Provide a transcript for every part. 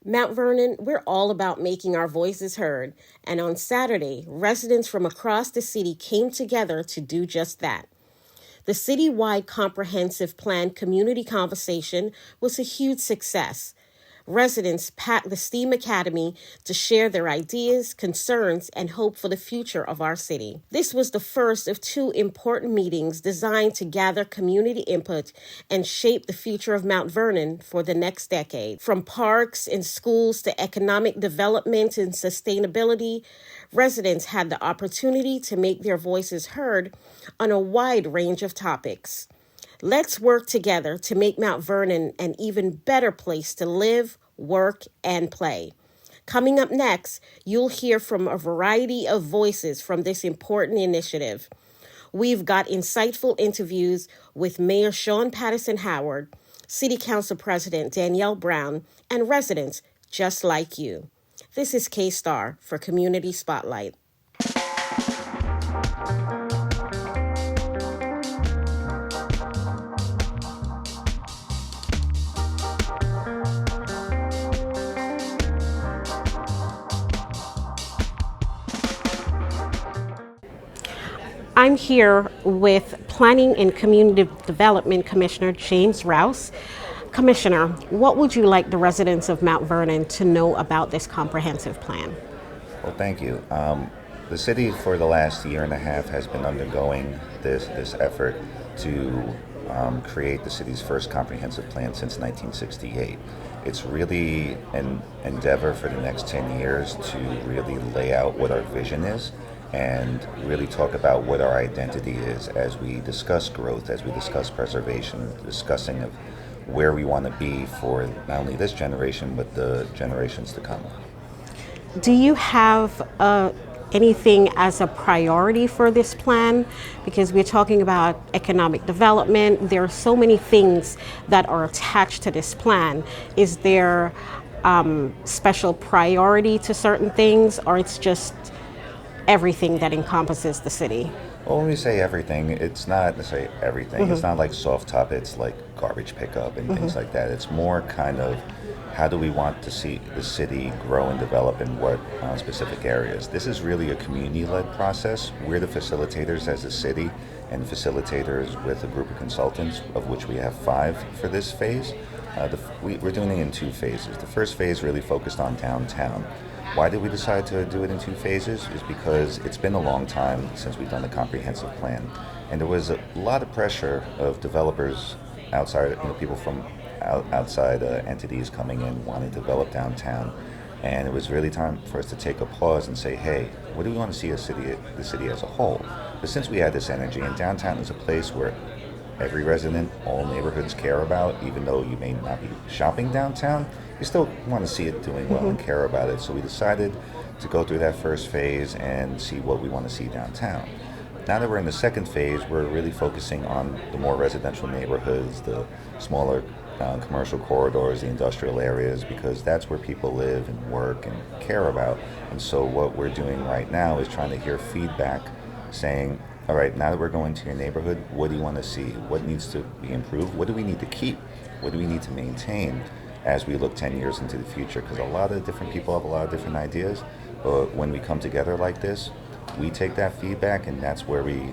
Mount Vernon, we're all about making our voices heard, and on Saturday, residents from across the city came together to do just that. The Citywide Comprehensive Plan community conversation was a huge success. Residents packed the STEAM Academy to share their ideas, concerns, and hope for the future of our city. This was the first of two important meetings designed to gather community input and shape the future of Mount Vernon for the next decade. From parks and schools to economic development and sustainability, residents had the opportunity to make their voices heard on a wide range of topics. Let's work together to make Mount Vernon an even better place to live, work, and play. Coming up next, you'll hear from a variety of voices from this important initiative. We've got insightful interviews with Mayor Sean Patterson Howard, City Council President Danielle Brown, and residents just like you. This is K-Star for Community Spotlight. I'm here with Planning and Community Development Commissioner James Rouse. Commissioner, what would you like the residents of Mount Vernon to know about this comprehensive plan? Well, thank you. The city for the last year and a half has been undergoing this effort to create the city's first comprehensive plan since 1968. It's really an endeavor for the next 10 years to really lay out what our vision is and really talk about what our identity is as we discuss growth, as we discuss preservation, discussing of where we want to be for not only this generation, but the generations to come. Do you have anything as a priority for this plan? Because we're talking about economic development. There are so many things that are attached to this plan. Is there special priority to certain things, or it's just everything that encompasses the city? Well, when we say everything, it's not necessarily everything. Mm-hmm. It's not like soft topics like garbage pickup and things like that. It's more kind of how do we want to see the city grow and develop in what specific areas. This is really a community-led process. We're the facilitators as a city and facilitators with a group of consultants, of which we have 5 for this phase. We're doing it in 2 phases. The first phase really focused on downtown. Why did we decide to do it in 2 phases? Is because it's been a long time since we've done the comprehensive plan. And there was a lot of pressure of developers outside, people from outside entities coming in wanting to develop downtown. And it was really time for us to take a pause and say, hey, what do we want to see the city as a whole? But since we had this energy, and downtown is a place where every resident, all neighborhoods care about, even though you may not be shopping downtown, you still want to see it doing well and care about it. So we decided to go through that first phase and see what we want to see downtown. Now that we're in the second phase, we're really focusing on the more residential neighborhoods, the smaller commercial corridors, the industrial areas, because that's where people live and work and care about. And so what we're doing right now is trying to hear feedback saying, all right, now that we're going to your neighborhood, what do you want to see? What needs to be improved? What do we need to keep? What do we need to maintain as we look 10 years into the future? Because a lot of different people have a lot of different ideas, but when we come together like this, we take that feedback, and that's where we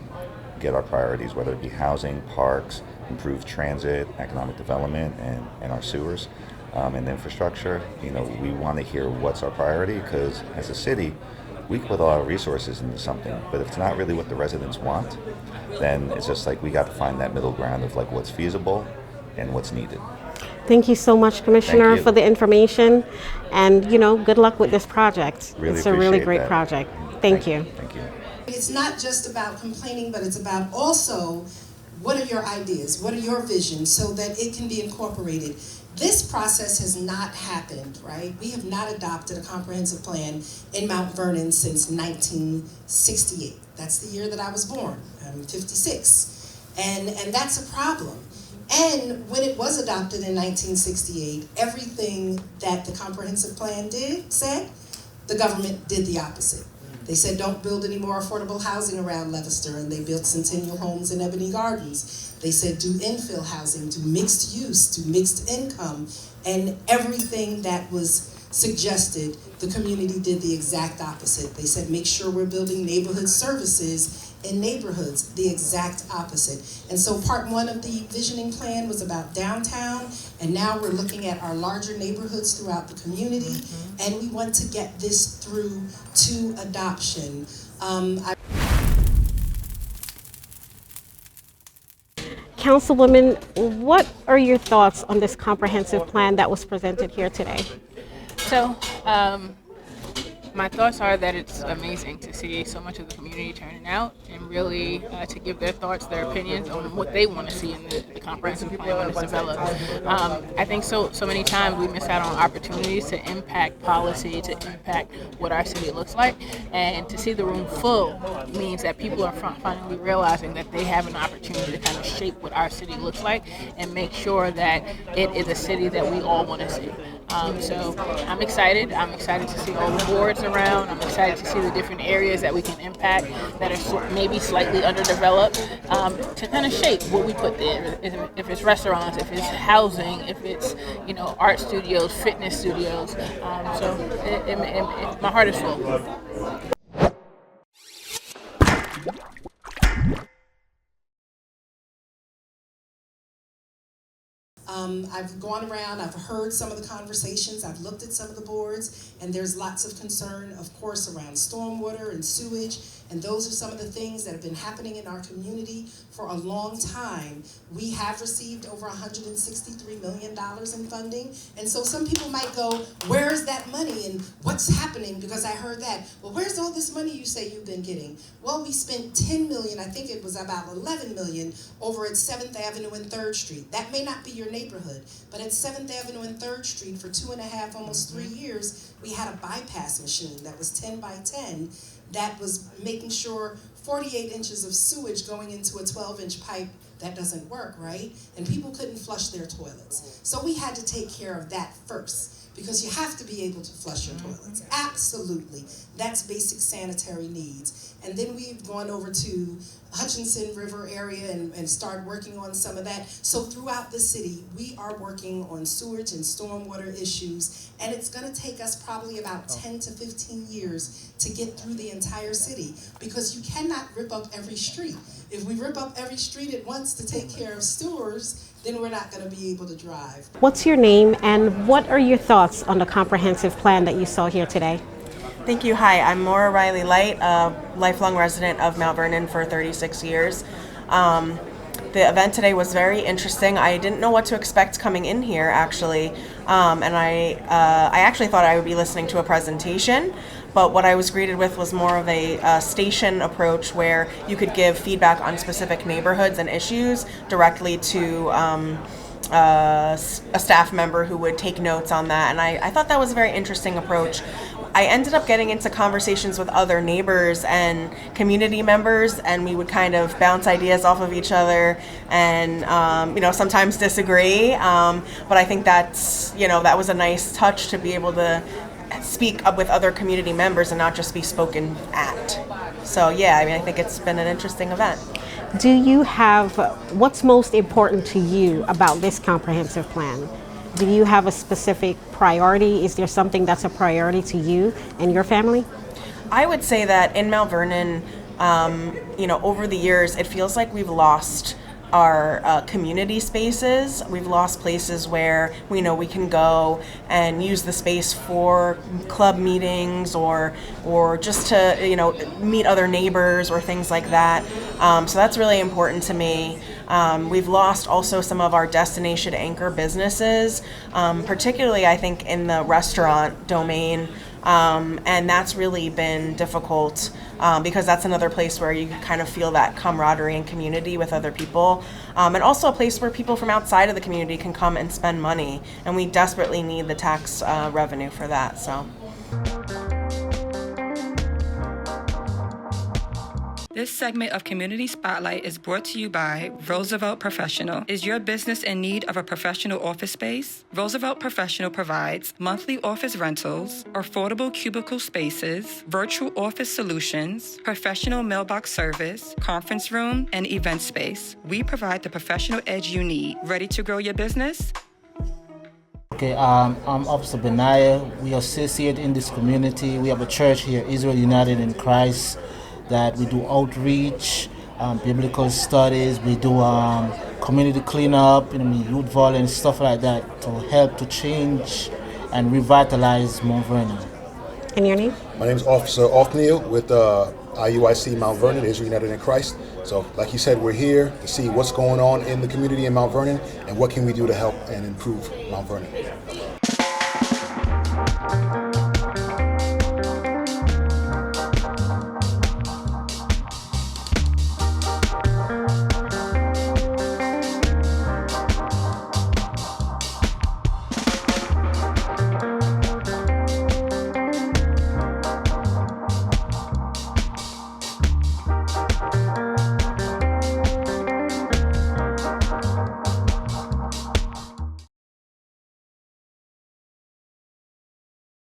get our priorities, whether it be housing, parks, improved transit, economic development, and our sewers, and infrastructure. We want to hear what's our priority, because as a city, we can put a lot of resources into something, but if it's not really what the residents want, then it's just like we got to find that middle ground of like what's feasible and what's needed. Thank you so much, Commissioner, for the information, and good luck with this project. It's a really great project. Thank you. Thank you. It's not just about complaining, but it's about also what are your ideas, what are your visions, so that it can be incorporated. This process has not happened, right? We have not adopted a comprehensive plan in Mount Vernon since 1968. That's the year that I was born. I'm 56. And that's a problem. And when it was adopted in 1968, everything that the comprehensive plan said, the government did the opposite. They said don't build any more affordable housing around Leicester, and they built centennial homes in Ebony Gardens. They said do infill housing, do mixed use, do mixed income, and everything that was suggested, the community did the exact opposite. They said, make sure we're building neighborhood services in neighborhoods, the exact opposite. And so part one of the visioning plan was about downtown, and now we're looking at our larger neighborhoods throughout the community, and we want to get this through to adoption. Councilwoman, what are your thoughts on this comprehensive plan that was presented here today? So, my thoughts are that it's amazing to see so much of the community turning out and really to give their thoughts, their opinions on what they want to see in the comprehensive plan when it's developed. I think so many times we miss out on opportunities to impact policy, to impact what our city looks like, and to see the room full means that people are finally realizing that they have an opportunity to kind of shape what our city looks like and make sure that it is a city that we all want to see. So I'm excited. I'm excited to see all the boards around. I'm excited to see the different areas that we can impact that are maybe slightly underdeveloped to kind of shape what we put there. If it's restaurants, if it's housing, if it's art studios, fitness studios. So my heart is full. I've gone around, I've heard some of the conversations, I've looked at some of the boards, and there's lots of concern, of course, around stormwater and sewage, and those are some of the things that have been happening in our community for a long time. We have received over $163 million in funding, and so some people might go, where's that money and what's happening? Because I heard that. Well, where's all this money you say you've been getting? Well, we spent $10 million, I think it was about $11 million over at 7th Avenue and 3rd Street. That may not be your neighborhood, but at 7th Avenue and 3rd Street for 2.5, almost 3 years, we had a bypass machine that was 10 by 10 that was making sure 48 inches of sewage going into a 12-inch pipe, that doesn't work, right? And people couldn't flush their toilets. So we had to take care of that first, because you have to be able to flush your toilets. Absolutely. That's basic sanitary needs. And then we've gone over to Hutchinson River area and started working on some of that. So throughout the city, we are working on sewage and stormwater issues, and it's going to take us probably about 10 to 15 years to get through the entire city, because you cannot rip up every street. If we rip up every street at once to take care of sewers, then we're not going to be able to drive. What's your name and what are your thoughts on the comprehensive plan that you saw here today? Thank you. Hi, I'm Maura Riley Light, a lifelong resident of Mount Vernon for 36 years. The event today was very interesting. I didn't know what to expect coming in here, actually, and I actually thought I would be listening to a presentation, but what I was greeted with was more of a station approach where you could give feedback on specific neighborhoods and issues directly to a staff member who would take notes on that, and I thought that was a very interesting approach. I ended up getting into conversations with other neighbors and community members, and we would kind of bounce ideas off of each other and, sometimes disagree. But I think that's, that was a nice touch to be able to speak up with other community members and not just be spoken at. So, yeah, I think it's been an interesting event. Do you have, what's most important to you about this comprehensive plan? Do you have a specific priority? Is there something that's a priority to you and your family? I would say that in Mount Vernon, over the years, it feels like we've lost our community spaces. We've lost places where we know we can go and use the space for club meetings or just to meet other neighbors or things like that. So that's really important to me. We've lost also some of our destination anchor businesses, particularly I think in the restaurant domain. And that's really been difficult because that's another place where you kind of feel that camaraderie and community with other people. And also a place where people from outside of the community can come and spend money. And we desperately need the tax revenue for that. So. This segment of Community Spotlight is brought to you by Roosevelt Professional. Is your business in need of a professional office space? Roosevelt Professional provides monthly office rentals, affordable cubicle spaces, virtual office solutions, professional mailbox service, conference room, and event space. We provide the professional edge you need. Ready to grow your business? Okay, I'm Officer Benaiah. We associate in this community. We have a church here, Israel United in Christ, that we do outreach, biblical studies. We do community cleanup, youth violence, stuff like that, to help to change and revitalize Mount Vernon. And your name? My name is Officer Othniel with IUIC Mount Vernon, Israel United in Christ. So, like you said, we're here to see what's going on in the community in Mount Vernon and what can we do to help and improve Mount Vernon.